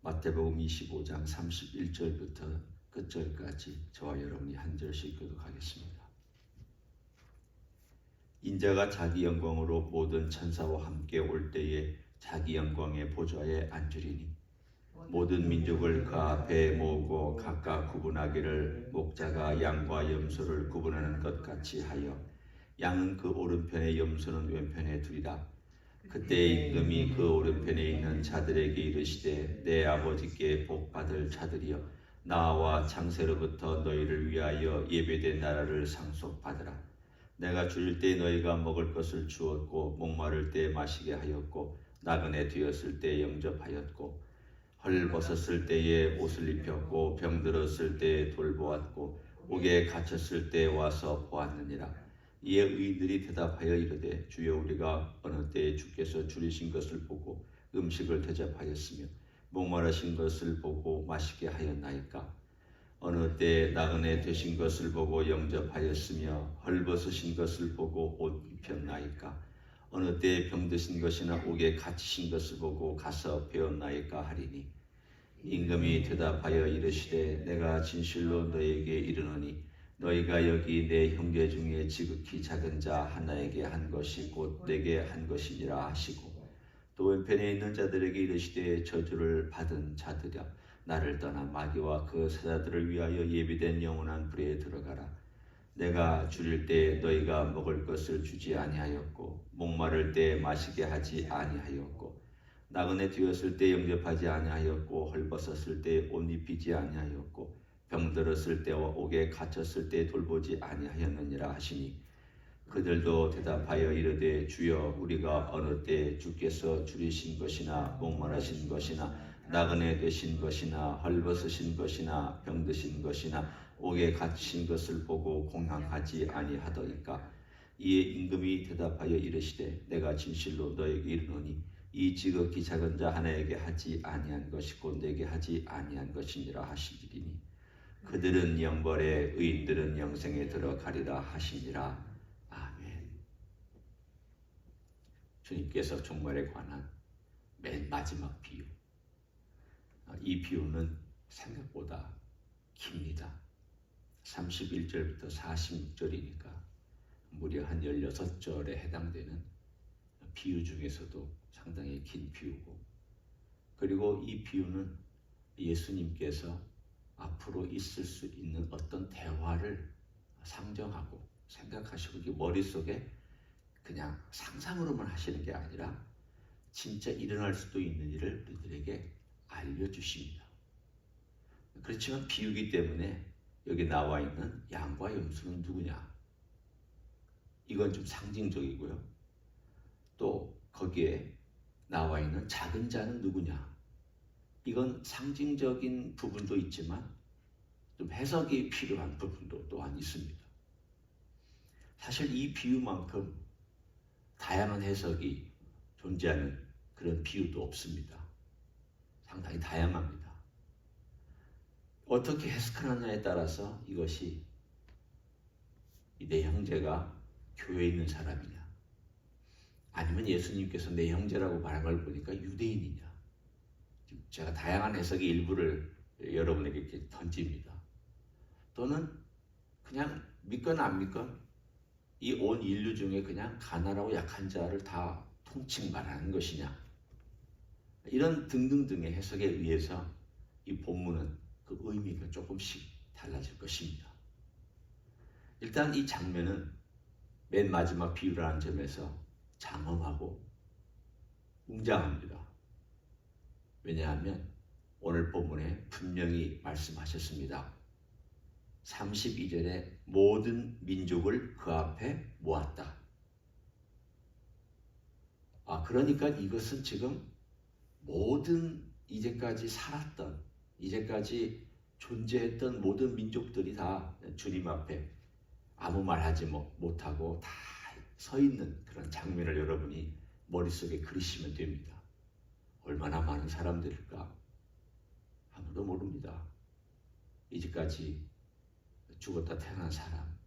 마태복음 25장 31절부터 끝절까지 저와 여러분이 한 절씩 교독하겠습니다. 인자가 자기 영광으로 모든 천사와 함께 올 때에 자기 영광의 보좌에 앉으리니 모든 민족을 그 앞에 모으고 각각 구분하기를 목자가 양과 염소를 구분하는 것 같이 하여 양은 그 오른편에 염소는 왼편에 두리라. 그때 임금이 그 오른편에 있는 자들에게 이르시되 내 아버지께 복받을 자들이여 나와 창세로부터 너희를 위하여 예배된 나라를 상속받으라. 내가 줄일 때 너희가 먹을 것을 주었고 목마를 때 마시게 하였고 나그네 되었을 때 영접하였고 헐 벗었을 때에 옷을 입혔고 병들었을 때에 돌보았고 옥에 갇혔을 때 와서 보았느니라. 이에 의인들이 대답하여 이르되 주여 우리가 어느 때에 주께서 줄이신 것을 보고 음식을 대접하였으며 목마르신 것을 보고 마시게 하였나이까? 어느 때에 나그네 되신 것을 보고 영접하였으며 헐벗으신 것을 보고 옷 입혔나이까? 어느 때에 병드신 것이나 옥에 갇히신 것을 보고 가서 배웠나이까 하리니 임금이 대답하여 이르시되 내가 진실로 너희에게 이르노니 너희가 여기 내 형제 중에 지극히 작은 자 하나에게 한 것이 곧 내게 한 것이니라 하시고 또 왼편에 있는 자들에게 이르시되 저주를 받은 자들아 나를 떠나 마귀와 그 사자들을 위하여 예비된 영원한 불에 들어가라. 내가 줄일 때 너희가 먹을 것을 주지 아니하였고 목마를 때 마시게 하지 아니하였고 나그네 되었을 때 영접하지 아니하였고 헐벗었을 때 옷 입히지 아니하였고 병들었을 때와 옥에 갇혔을 때 돌보지 아니하였느니라 하시니 그들도 대답하여 이르되 주여 우리가 어느 때 주께서 줄이신 것이나 목마르신 것이나 나그네 되신 것이나 헐벗으신 것이나 병드신 것이나 옥에 갇히신 것을 보고 공양하지 아니하더이까? 이에 임금이 대답하여 이르시되 내가 진실로 너에게 이르노니 이 지극히 작은 자 하나에게 하지 아니한 것이 곧 내게 하지 아니한 것이니라 하시리니 그들은 영벌에 의인들은 영생에 들어가리라 하시니라. 아멘. 주님께서 종말에 관한 맨 마지막 비유. 이 비유는 생각보다 깁니다. 31절부터 46절이니까 무려 한 16절에 해당되는 비유 중에서도 상당히 긴 비유고, 그리고 이 비유는 예수님께서 앞으로 있을 수 있는 어떤 대화를 상정하고 생각하시고 이게 머릿속에 그냥 상상으로만 하시는 게 아니라 진짜 일어날 수도 있는 일을 우리들에게 알려주십니다. 그렇지만 비유기 때문에 여기 나와 있는 양과 염소는 누구냐? 이건 좀 상징적이고요. 또 거기에 나와 있는 작은 자는 누구냐? 이건 상징적인 부분도 있지만 좀 해석이 필요한 부분도 또한 있습니다. 사실 이 비유만큼 다양한 해석이 존재하는 그런 비유도 없습니다. 상당히 다양합니다. 어떻게 해석하느냐에 따라서 이것이 내 형제가 교회에 있는 사람이냐, 아니면 예수님께서 내 형제라고 말한 걸 보니까 유대인이냐, 제가 다양한 해석의 일부를 여러분에게 이렇게 던집니다. 또는 그냥 믿거나 안 믿건 이 온 인류 중에 그냥 가난하고 약한 자를 다 통칭 말하는 것이냐, 이런 등등등의 해석에 의해서 이 본문은 그 의미가 조금씩 달라질 것입니다. 일단 이 장면은 맨 마지막 비유라는 점에서 장엄하고 웅장합니다. 왜냐하면 오늘 본문에 분명히 말씀하셨습니다. 32절에 모든 민족을 그 앞에 모았다. 그러니까 이것은 지금 모든 이제까지 살았던, 이제까지 존재했던 모든 민족들이 다 주님 앞에 아무 말 하지 못하고 다 서 있는 그런 장면을 여러분이 머릿속에 그리시면 됩니다. 얼마나 많은 사람들일까? 아무도 모릅니다. 이제까지 죽었다 태어난 사람,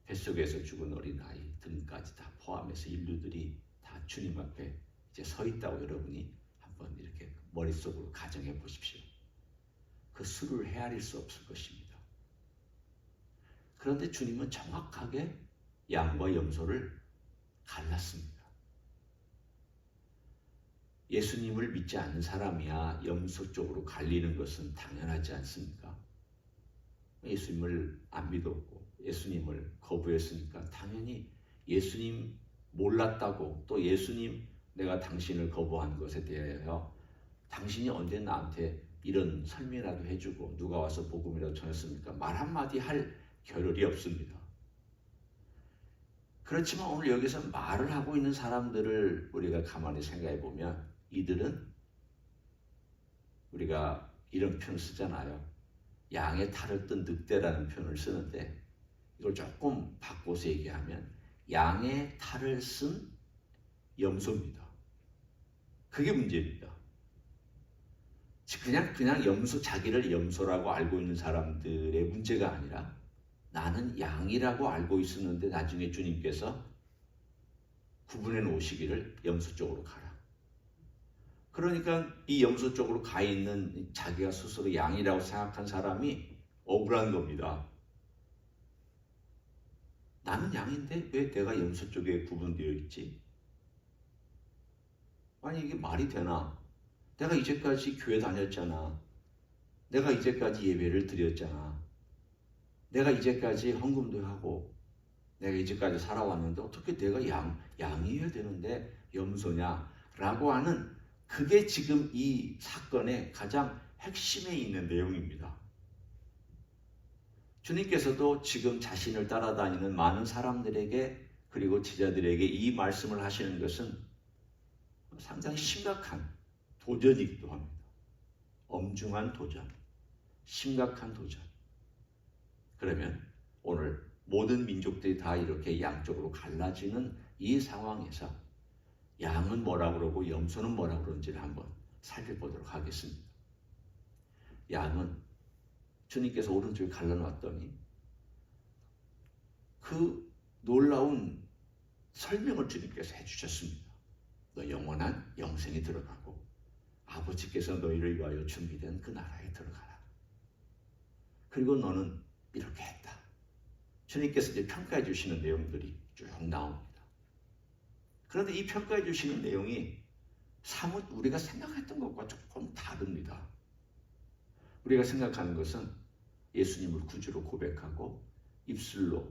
뱃속에서 죽은 어린아이 등까지 다 포함해서 인류들이 다 주님 앞에 이제 서 있다고 여러분이 한번 한번 이렇게 머릿속으로 가정해 보십시오. 그 수를 헤아릴 수 없을 것입니다. 그런데 주님은 정확하게 양과 염소를 갈랐습니다. 예수님을 믿지 않는 사람이야 염소 쪽으로 갈리는 것은 당연하지 않습니까? 예수님을 안 믿었고 예수님을 거부했으니까 당연히 예수님 몰랐다고, 또 예수님 내가 당신을 거부한 것에 대하여 당신이 언제 나한테 이런 설명이라도 해주고 누가 와서 복음이라도 전했습니까? 말 한마디 할 겨를이 없습니다. 그렇지만 오늘 여기서 말을 하고 있는 사람들을 우리가 가만히 생각해 보면 이들은 우리가 이런 표현 쓰잖아요. 양의 탈을 뜬 늑대라는 표현을 쓰는데 이걸 조금 바꿔서 얘기하면 양의 탈을 쓴 염소입니다. 그게 문제입니다. 그냥 염소, 자기를 염소라고 알고 있는 사람들의 문제가 아니라 나는 양이라고 알고 있었는데 나중에 주님께서 구분해 놓으시기를 염소 쪽으로 가라. 그러니까 이 염소 쪽으로 가 있는 자기가 스스로 양이라고 생각한 사람이 억울한 겁니다. 나는 양인데 왜 내가 염소 쪽에 구분되어 있지? 아니 이게 말이 되나? 내가 이제까지 교회 다녔잖아. 내가 이제까지 예배를 드렸잖아. 내가 이제까지 헌금도 하고 내가 이제까지 살아왔는데 어떻게 내가 양이어야 되는데 염소냐? 라고 하는, 그게 지금 이 사건의 가장 핵심에 있는 내용입니다. 주님께서도 지금 자신을 따라다니는 많은 사람들에게 그리고 제자들에게 이 말씀을 하시는 것은 상당히 심각한 도전이기도 합니다. 엄중한 도전, 심각한 도전. 그러면 오늘 모든 민족들이 다 이렇게 양쪽으로 갈라지는 이 상황에서 양은 뭐라고 그러고 염소는 뭐라고 그러는지를 한번 살펴보도록 하겠습니다. 양은 주님께서 오른쪽에 갈라놨더니 그 놀라운 설명을 주님께서 해주셨습니다. 너 영원한 영생에 들어가고 아버지께서 너희를 위하여 준비된 그 나라에 들어가라. 그리고 너는 이렇게 했다. 주님께서 이제 평가해 주시는 내용들이 쭉 나옵니다. 그런데 이 평가해 주시는 내용이 사뭇 우리가 생각했던 것과 조금 다릅니다. 우리가 생각하는 것은 예수님을 구주로 고백하고 입술로나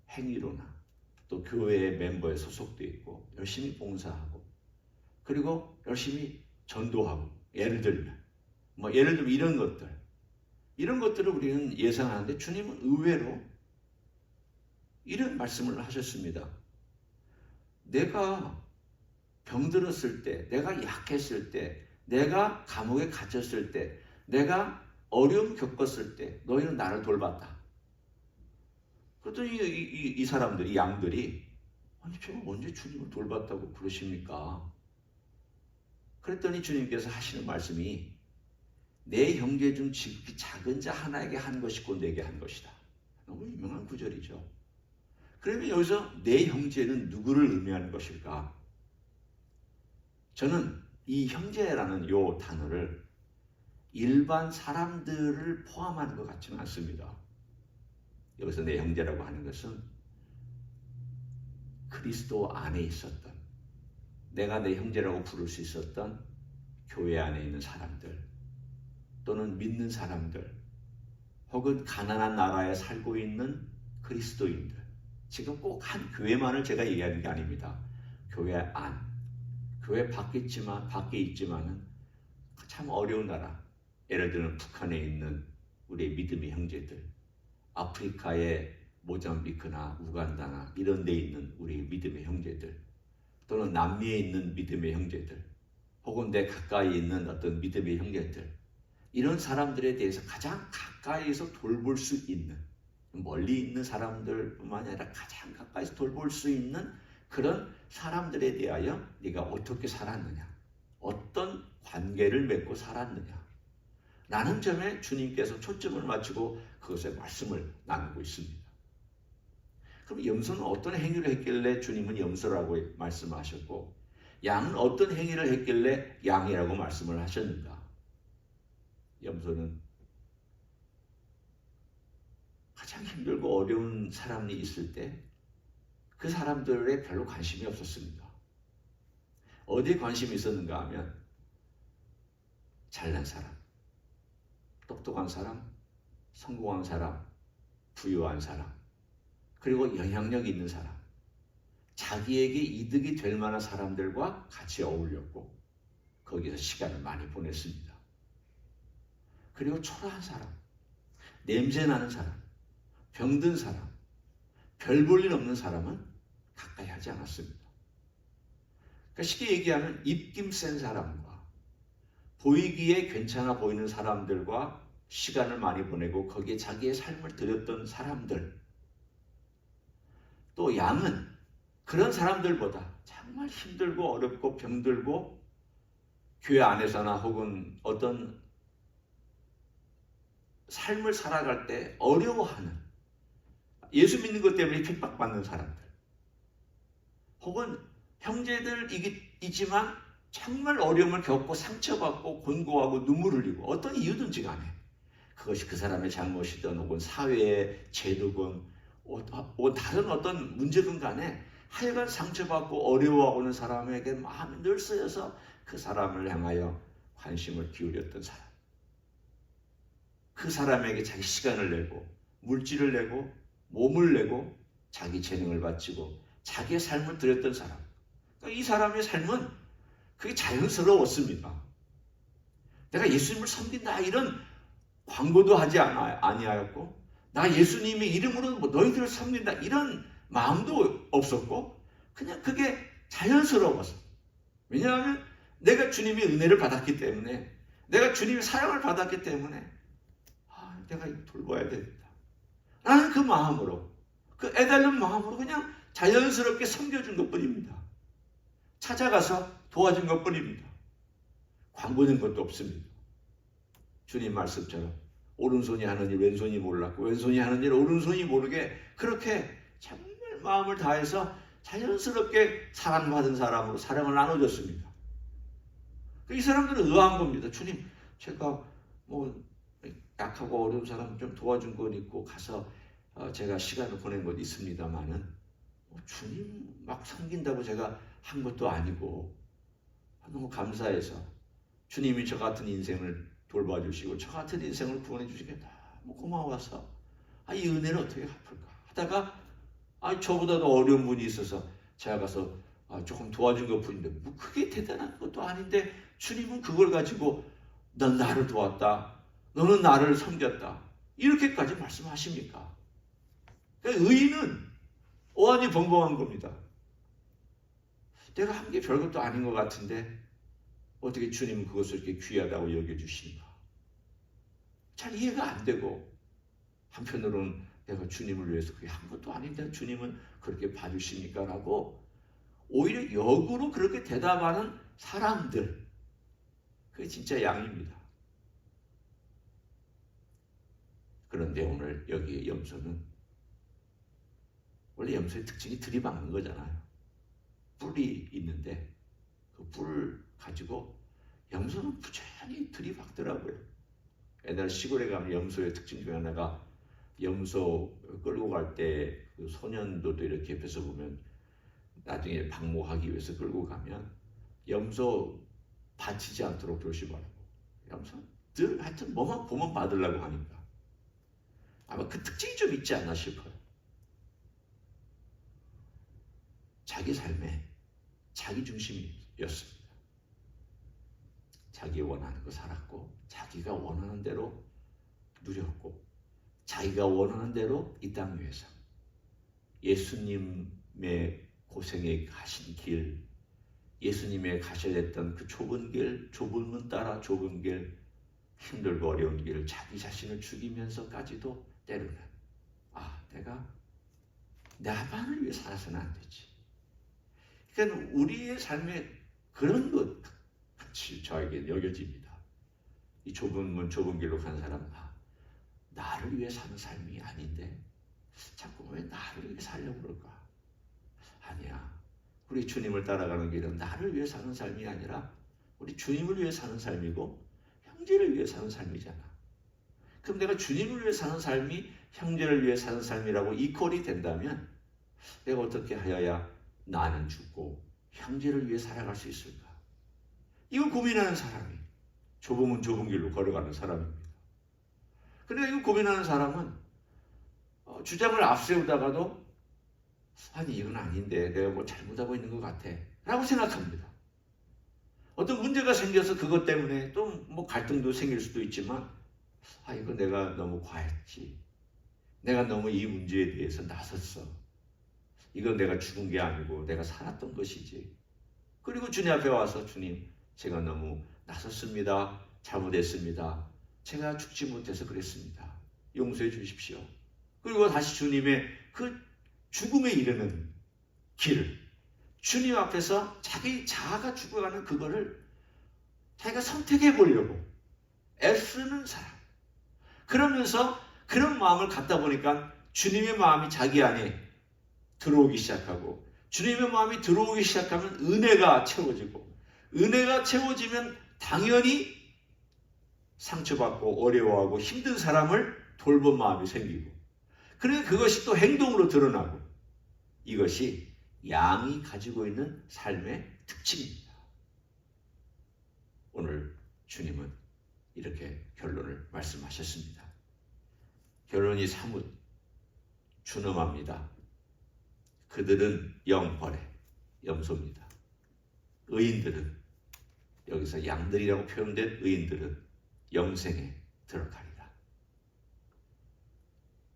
행위로나 또 교회의 멤버에 소속되어 있고 열심히 봉사하고 그리고 열심히 전도하고, 예를 들면 이런 것들을 우리는 예상하는데 주님은 의외로 이런 말씀을 하셨습니다. 내가 병들었을 때, 내가 약했을 때, 내가 감옥에 갇혔을 때, 내가 어려움 겪었을 때 너희는 나를 돌봤다. 그랬더니 이 사람들이, 양들이 아니 제가 언제 주님을 돌봤다고 그러십니까? 그랬더니 주님께서 하시는 말씀이 내 형제 중 지극히 작은 자 하나에게 한 것이 곧 내게 한 것이다. 너무 유명한 구절이죠. 그러면 여기서 내 형제는 누구를 의미하는 것일까? 저는 이 형제라는 요 단어를 일반 사람들을 포함하는 것 같지는 않습니다. 여기서 내 형제라고 하는 것은 그리스도 안에 있었던, 내가 내 형제라고 부를 수 있었던 교회 안에 있는 사람들, 또는 믿는 사람들, 혹은 가난한 나라에 살고 있는 그리스도인들, 지금 꼭 한 교회만을 제가 얘기하는 게 아닙니다. 교회 안, 교회 밖에 있지만은 참 어려운 나라, 예를 들면 북한에 있는 우리의 믿음의 형제들, 아프리카의 모잠비크나 우간다나 이런 데 있는 우리 믿음의 형제들, 또는 남미에 있는 믿음의 형제들, 혹은 내 가까이 있는 어떤 믿음의 형제들, 이런 사람들에 대해서 가장 가까이에서 돌볼 수 있는, 멀리 있는 사람들뿐만 아니라 가장 가까이서 돌볼 수 있는 그런 사람들에 대하여 네가 어떻게 살았느냐, 어떤 관계를 맺고 살았느냐 라는 점에 주님께서 초점을 맞추고 그것에 말씀을 나누고 있습니다. 그럼 염소는 어떤 행위를 했길래 주님은 염소라고 말씀하셨고, 양은 어떤 행위를 했길래 양이라고 말씀을 하셨는가? 염소는 가장 힘들고 어려운 사람이 있을 때 그 사람들에 별로 관심이 없었습니다. 어디에 관심이 있었는가 하면 잘난 사람, 똑똑한 사람, 성공한 사람, 부유한 사람, 그리고 영향력 있는 사람, 자기에게 이득이 될 만한 사람들과 같이 어울렸고 거기서 시간을 많이 보냈습니다. 그리고 초라한 사람, 냄새나는 사람, 병든 사람, 별 볼 일 없는 사람은 가까이 하지 않았습니다. 그러니까 쉽게 얘기하면 입김 센 사람과 보이기에 괜찮아 보이는 사람들과 시간을 많이 보내고 거기에 자기의 삶을 들였던 사람들, 또 양은 그런 사람들보다 정말 힘들고 어렵고 병들고 교회 안에서나 혹은 어떤 삶을 살아갈 때 어려워하는, 예수 믿는 것 때문에 핍박받는 사람들, 혹은 형제들이지만 정말 어려움을 겪고 상처받고 곤고하고 눈물 흘리고 어떤 이유든지 간에 그것이 그 사람의 잘못이든 혹은 사회의 제도건 다른 어떤 문제든 간에 하여간 상처받고 어려워하는 사람에게 마음이 늘 쓰여서 그 사람을 향하여 관심을 기울였던 사람, 그 사람에게 자기 시간을 내고 물질을 내고 몸을 내고 자기 재능을 바치고 자기의 삶을 드렸던 사람, 그러니까 이 사람의 삶은 그게 자연스러웠습니다. 내가 예수님을 섬긴다 이런 광고도 하지 아니하였고, 나 예수님의 이름으로 너희들을 섬긴다 이런 마음도 없었고, 그냥 그게 자연스러웠어. 왜냐하면 내가 주님의 은혜를 받았기 때문에, 내가 주님의 사랑을 받았기 때문에 내가 돌봐야 되겠다 라는 그 마음으로, 그 애달는 마음으로 그냥 자연스럽게 섬겨준 것뿐입니다. 찾아가서 도와준 것뿐입니다. 광고된 것도 없습니다. 주님 말씀처럼 오른손이 하는 일 왼손이 몰랐고 왼손이 하는 일 오른손이 모르게 그렇게 정말 마음을 다해서 자연스럽게 사랑받은 사람으로 사랑을 나눠줬습니다. 이 사람들은 의아한 겁니다. 주님, 제가 약하고 어려운 사람 좀 도와준 건 있고 가서 제가 시간을 보낸 것 있습니다만은 주님 막 섬긴다고 제가 한 것도 아니고 너무 감사해서 주님이 저 같은 인생을 돌봐주시고 저 같은 인생을 구원해 주시게 너무 고마워서 이 은혜를 어떻게 갚을까 하다가 저보다도 어려운 분이 있어서 제가 가서 조금 도와준 것뿐인데 뭐 그게 대단한 것도 아닌데 주님은 그걸 가지고 넌 나를 도왔다, 너는 나를 섬겼다 이렇게까지 말씀하십니까? 그러니까 의인은 오한이 벙벙한 겁니다. 내가 한 게 별것도 아닌 것 같은데 어떻게 주님은 그것을 이렇게 귀하다고 여겨주시는가? 잘 이해가 안 되고, 한편으로는 내가 주님을 위해서 그게 한 것도 아닌데 주님은 그렇게 봐주십니까? 라고 오히려 역으로 그렇게 대답하는 사람들, 그게 진짜 양입니다. 그런데 오늘 여기 염소는, 원래 염소의 특징이 들이박는 거잖아요. 뿔이 있는데 그 뿔을 가지고 염소는 부지런히 들이박더라고요. 옛날 시골에 가면 염소의 특징 중에 하나가, 염소 끌고 갈 때 그 소년도도 이렇게 옆에서 보면 나중에 방목하기 위해서 끌고 가면 염소 다치지 않도록 조심하라고. 염소 늘 하여튼 뭐만 보면 받으려고 하니까 아마 그 특징이 좀 있지 않나 싶어요. 자기 삶에 자기 중심이었습니다. 자기 원하는 거 살았고 자기가 원하는 대로 누렸고 자기가 원하는 대로 이 땅 위에서 예수님의 고생에 가신 길, 예수님의 가셔야 했던 그 좁은 길, 좁은 문 따라 좁은 길, 힘들고 어려운 길을 자기 자신을 죽이면서까지도 때로는 내가 나만을 위해 살아서는 안 되지. 그러니까 우리의 삶에 그런 것 같이 저에게 여겨집니다. 이 좁은 문 좁은 길로 간 사람, 나를 위해 사는 삶이 아닌데 자꾸 왜 나를 위해 살려고 그럴까? 아니야. 우리 주님을 따라가는 길은 나를 위해 사는 삶이 아니라 우리 주님을 위해 사는 삶이고 형제를 위해 사는 삶이잖아. 그럼 내가 주님을 위해 사는 삶이 형제를 위해 사는 삶이라고 이퀄이 된다면 내가 어떻게 하여야 나는 죽고 형제를 위해 살아갈 수 있을까? 이걸 고민하는 사람이 좁으면 좁은 길로 걸어가는 사람입니다. 그러니까 이거 고민하는 사람은 주장을 앞세우다가도 아니 이건 아닌데 내가 뭐 잘못하고 있는 것 같아 라고 생각합니다. 어떤 문제가 생겨서 그것 때문에 또 뭐 갈등도 생길 수도 있지만 이거 내가 너무 과했지. 내가 너무 이 문제에 대해서 나섰어. 이건 내가 죽은 게 아니고 내가 살았던 것이지. 그리고 주님 앞에 와서 주님 제가 너무 나섰습니다. 잘못했습니다. 제가 죽지 못해서 그랬습니다. 용서해 주십시오. 그리고 다시 주님의 그 죽음에 이르는 길을 주님 앞에서 자기 자아가 죽어가는 그거를 자기가 선택해 보려고 애쓰는 사람. 그러면서 그런 마음을 갖다 보니까 주님의 마음이 자기 안에 들어오기 시작하고 주님의 마음이 들어오기 시작하면 은혜가 채워지고 은혜가 채워지면 당연히 상처받고 어려워하고 힘든 사람을 돌본 마음이 생기고 그러니 그것이 또 행동으로 드러나고 이것이 양이 가지고 있는 삶의 특징입니다. 오늘 주님은 이렇게 결론을 말씀하셨습니다. 결론이 사뭇 준엄합니다. 그들은 영벌에 염소입니다. 의인들은 여기서 양들이라고 표현된 의인들은 영생에 들어가리라.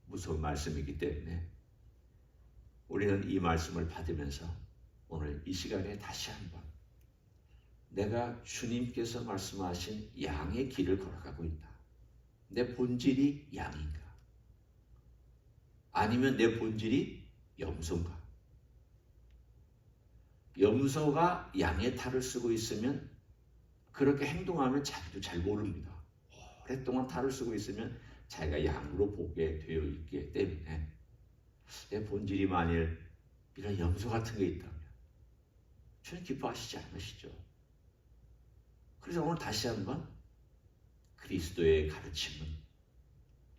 무서운 말씀이기 때문에 우리는 이 말씀을 받으면서 오늘 이 시간에 다시 한번 내가 주님께서 말씀하신 양의 길을 걸어가고 있나? 내 본질이 양인가? 아니면 내 본질이 염소인가? 염소가 양의 탈을 쓰고 있으면 그렇게 행동하면 자기도 잘 모릅니다. 오랫동안 탈을 쓰고 있으면 자기가 양으로 보게 되어 있기 때문에 내 본질이 만일 이런 염소 같은 게 있다면 주님 기뻐하시지 않으시죠? 그래서 오늘 다시 한번 그리스도의 가르침은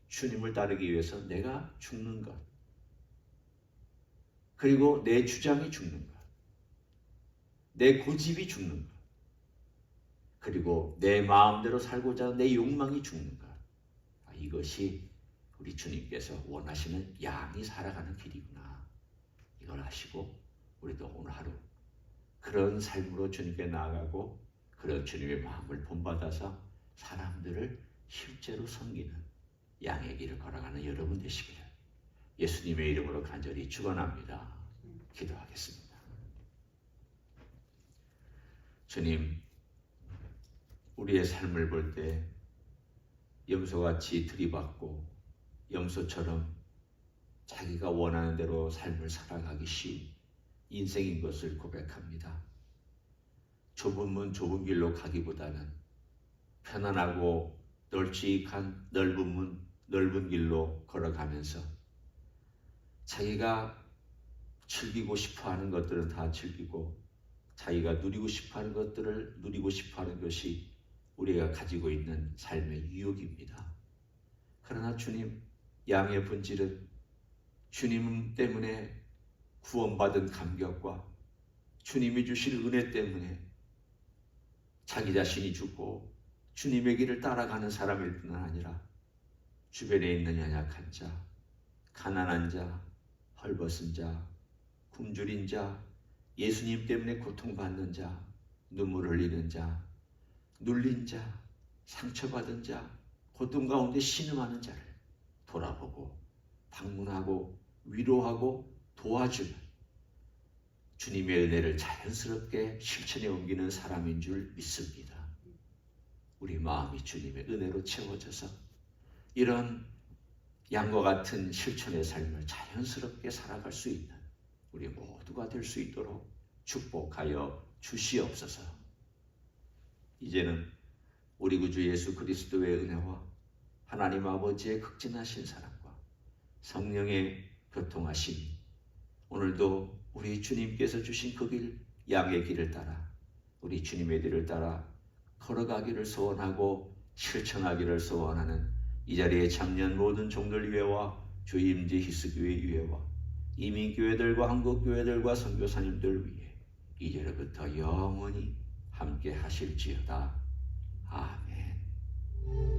주님을 따르기 위해서 내가 죽는 것 그리고 내 주장이 죽는 것 내 고집이 죽는 것 그리고 내 마음대로 살고자 하는 내 욕망이 죽는 것 이것이 우리 주님께서 원하시는 양이 살아가는 길이구나. 이걸 아시고 우리도 오늘 하루 그런 삶으로 주님께 나아가고 그런 주님의 마음을 본받아서 사람들을 실제로 섬기는 양의 길을 걸어가는 여러분 되시기를 예수님의 이름으로 간절히 축원합니다. 기도하겠습니다. 주님, 우리의 삶을 볼 때 염소같이 들이받고 염소처럼 자기가 원하는 대로 삶을 살아가기 쉬운 인생인 것을 고백합니다. 좁은 문 좁은 길로 가기보다는 편안하고 널찍한 넓은 문 넓은 길로 걸어가면서 자기가 즐기고 싶어하는 것들은 다 즐기고 자기가 누리고 싶어하는 것들을 누리고 싶어하는 것이 우리가 가지고 있는 삶의 유혹입니다. 그러나 주님, 양의 본질은 주님 때문에 구원받은 감격과 주님이 주실 은혜 때문에 자기 자신이 죽고 주님의 길을 따라가는 사람일 뿐 아니라 주변에 있는 연약한 자, 가난한 자, 헐벗은 자, 굶주린 자, 예수님 때문에 고통받는 자, 눈물 흘리는 자, 눌린 자, 상처받은 자, 고통 가운데 신음하는 자를 돌아보고 방문하고 위로하고 도와주는 주님의 은혜를 자연스럽게 실천에 옮기는 사람인 줄 믿습니다. 우리 마음이 주님의 은혜로 채워져서 이런 양과 같은 실천의 삶을 자연스럽게 살아갈 수 있는 우리 모두가 될 수 있도록 축복하여 주시옵소서. 이제는 우리 구주 예수 그리스도의 은혜와 하나님 아버지의 극진하신 사랑과 성령의 교통하심이 오늘도 우리 주님께서 주신 그 길, 양의 길을 따라 우리 주님의 길을 따라 걸어가기를 소원하고 실천하기를 소원하는 이 자리에 참여한 모든 종들 위에와 주임지 히스교회 위에와 이민교회들과 한국교회들과 선교사님들 위해 이제로부터 영원히 함께 하실지어다. 아멘.